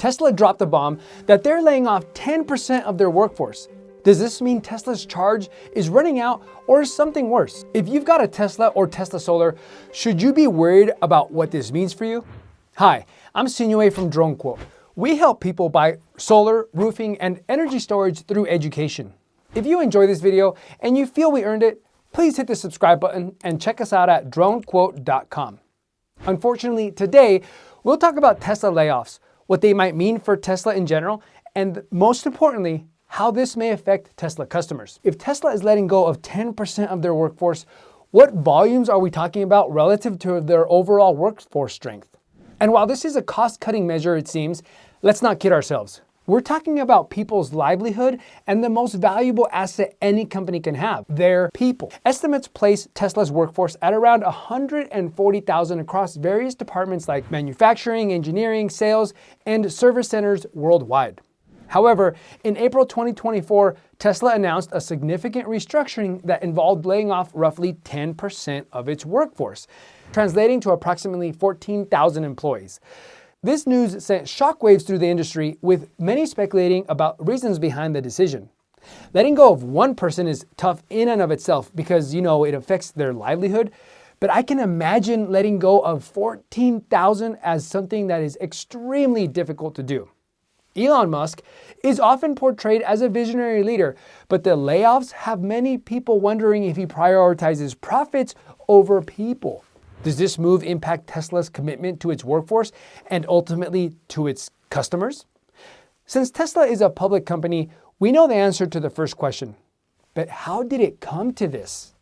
Tesla dropped the bomb that they're laying off 10% of their workforce. Does this mean Tesla's charge is running out, or is something worse? If you've got a Tesla or Tesla Solar, should you be worried about what this means for you? Hi, I'm Sinue from DroneQuote. We help people buy solar, roofing, and energy storage through education. If you enjoy this video and you feel we earned it, please hit the subscribe button and check us out at DroneQuote.com. Unfortunately, today, we'll talk about Tesla layoffs, what they might mean for Tesla in general, and most importantly, how this may affect Tesla customers. If Tesla is letting go of 10% of their workforce, what volumes are we talking about relative to their overall workforce strength? And while this is a cost-cutting measure, it seems, let's not kid ourselves. We're talking about people's livelihood and the most valuable asset any company can have, their people. Estimates place Tesla's workforce at around 140,000 across various departments like manufacturing, engineering, sales, and service centers worldwide. However, in April 2024, Tesla announced a significant restructuring that involved laying off roughly 10% of its workforce, translating to approximately 14,000 employees. This news sent shockwaves through the industry, with many speculating about reasons behind the decision. Letting go of one person is tough in and of itself because, it affects their livelihood, but I can imagine letting go of 14,000 as something that is extremely difficult to do. Elon Musk is often portrayed as a visionary leader, but the layoffs have many people wondering if he prioritizes profits over people. Does this move impact Tesla's commitment to its workforce and ultimately to its customers? Since Tesla is a public company, we know the answer to the first question. But how did it come to this?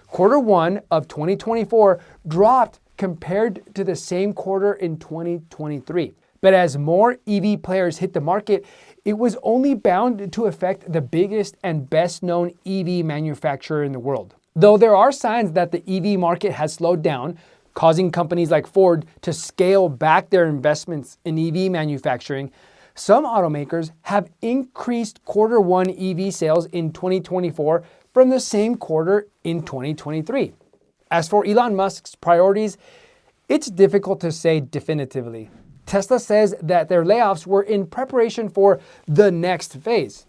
Quarter one of 2024 dropped compared to the same quarter in 2023. But as more EV players hit the market, it was only bound to affect the biggest and best-known EV manufacturer in the world. Though there are signs that the EV market has slowed down, causing companies like Ford to scale back their investments in EV manufacturing, some automakers have increased quarter one EV sales in 2024 from the same quarter in 2023. As for Elon Musk's priorities, it's difficult to say definitively. Tesla says that their layoffs were in preparation for the next phase.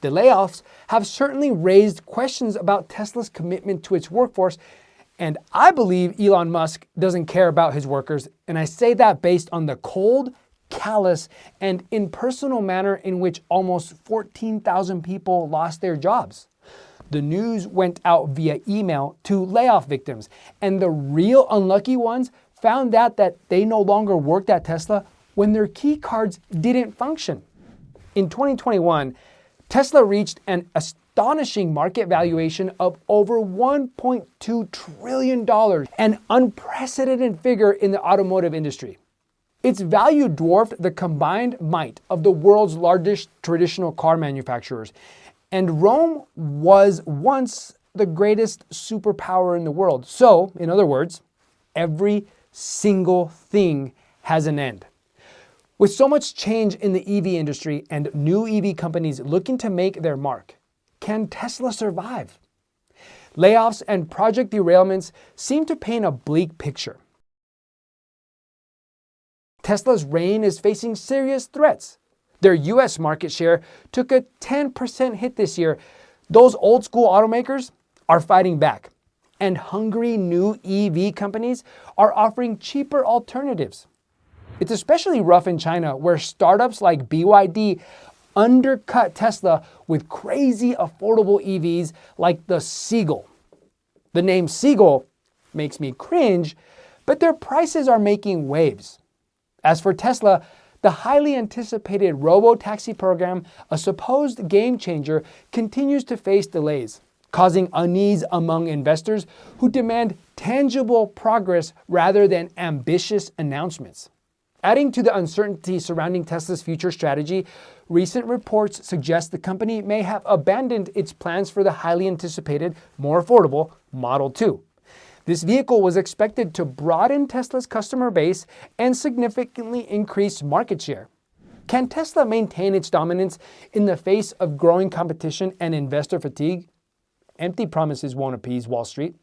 The layoffs have certainly raised questions about Tesla's commitment to its workforce, and I believe Elon Musk doesn't care about his workers, and I say that based on the cold, callous, and impersonal manner in which almost 14,000 people lost their jobs. The news went out via email to layoff victims, and the real unlucky ones found out that they no longer worked at Tesla when their key cards didn't function. In 2021, Tesla reached an astonishing market valuation of over $1.2 trillion, an unprecedented figure in the automotive industry. Its value dwarfed the combined might of the world's largest traditional car manufacturers, and Rome was once the greatest superpower in the world. So, in other words, every single thing has an end. With so much change in the EV industry and new EV companies looking to make their mark, can Tesla survive? Layoffs and project derailments seem to paint a bleak picture. Tesla's reign is facing serious threats. Their US market share took a 10% hit this year. Those old school automakers are fighting back, and hungry new EV companies are offering cheaper alternatives. It's especially rough in China, where startups like BYD undercut Tesla with crazy affordable EVs like the Seagull. The name Seagull makes me cringe, but their prices are making waves. As for Tesla, the highly anticipated Robotaxi program, a supposed game changer, continues to face delays, causing unease among investors who demand tangible progress rather than ambitious announcements. Adding to the uncertainty surrounding Tesla's future strategy, recent reports suggest the company may have abandoned its plans for the highly anticipated, more affordable Model 2. This vehicle was expected to broaden Tesla's customer base and significantly increase market share. Can Tesla maintain its dominance in the face of growing competition and investor fatigue? Empty promises won't appease Wall Street.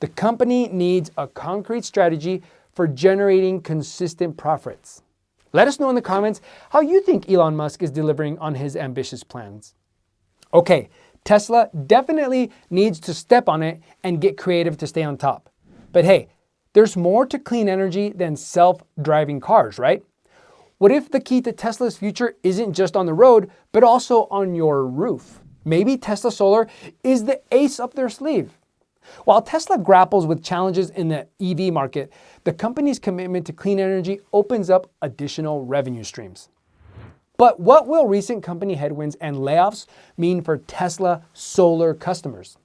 The company needs a concrete strategy for generating consistent profits. Let us know in the comments how you think Elon Musk is delivering on his ambitious plans. Okay, Tesla definitely needs to step on it and get creative to stay on top. But hey, there's more to clean energy than self-driving cars, right? What if the key to Tesla's future isn't just on the road, but also on your roof? Maybe Tesla Solar is the ace up their sleeve. While Tesla grapples with challenges in the EV market, the company's commitment to clean energy opens up additional revenue streams. But what will recent company headwinds and layoffs mean for Tesla Solar customers?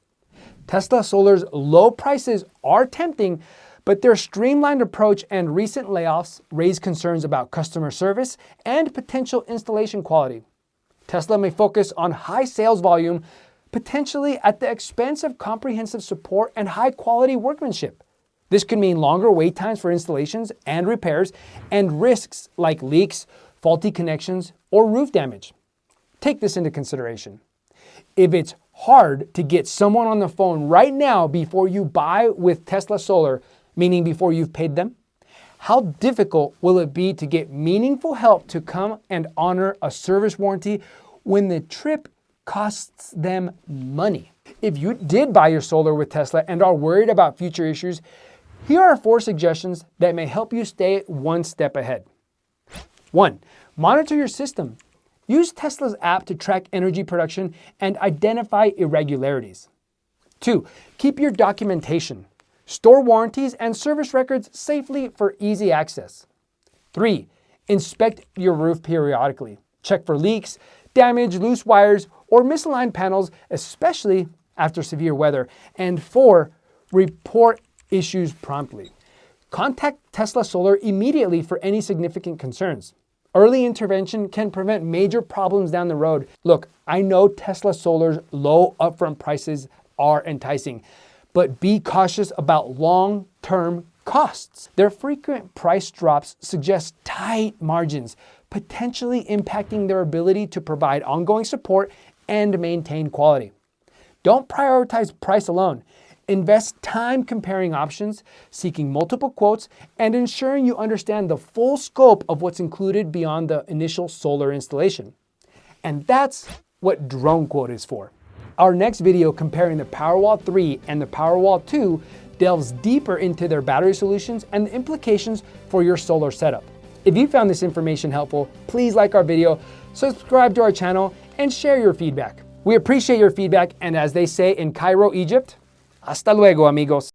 Tesla Solar's low prices are tempting, but their streamlined approach and recent layoffs raise concerns about customer service and potential installation quality. Tesla may focus on high sales volume, potentially at the expense of comprehensive support and high-quality workmanship. This could mean longer wait times for installations and repairs, and risks like leaks, faulty connections, or roof damage. Take this into consideration. If it's hard to get someone on the phone right now before you buy with Tesla Solar, meaning before you've paid them, how difficult will it be to get meaningful help to come and honor a service warranty when the trip costs them money? If you did buy your solar with Tesla and are worried about future issues, here are 4 suggestions that may help you stay one step ahead. 1. Monitor your system. Use Tesla's app to track energy production and identify irregularities. 2. Keep your documentation. Store warranties and service records safely for easy access. 3. Inspect your roof periodically. Check for leaks, damage, loose wires, or misaligned panels, especially after severe weather. And 4. Report issues promptly. Contact Tesla Solar immediately for any significant concerns. Early intervention can prevent major problems down the road. Look, I know Tesla Solar's low upfront prices are enticing, but be cautious about long-term costs. Their frequent price drops suggest tight margins, potentially impacting their ability to provide ongoing support and maintain quality. Don't prioritize price alone. Invest time comparing options, seeking multiple quotes, and ensuring you understand the full scope of what's included beyond the initial solar installation. And that's what DroneQuote is for. Our next video comparing the Powerwall 3 and the Powerwall 2 delves deeper into their battery solutions and the implications for your solar setup. If you found this information helpful, please like our video, subscribe to our channel, and share your feedback. We appreciate your feedback, and as they say in Cairo, Egypt, hasta luego, amigos.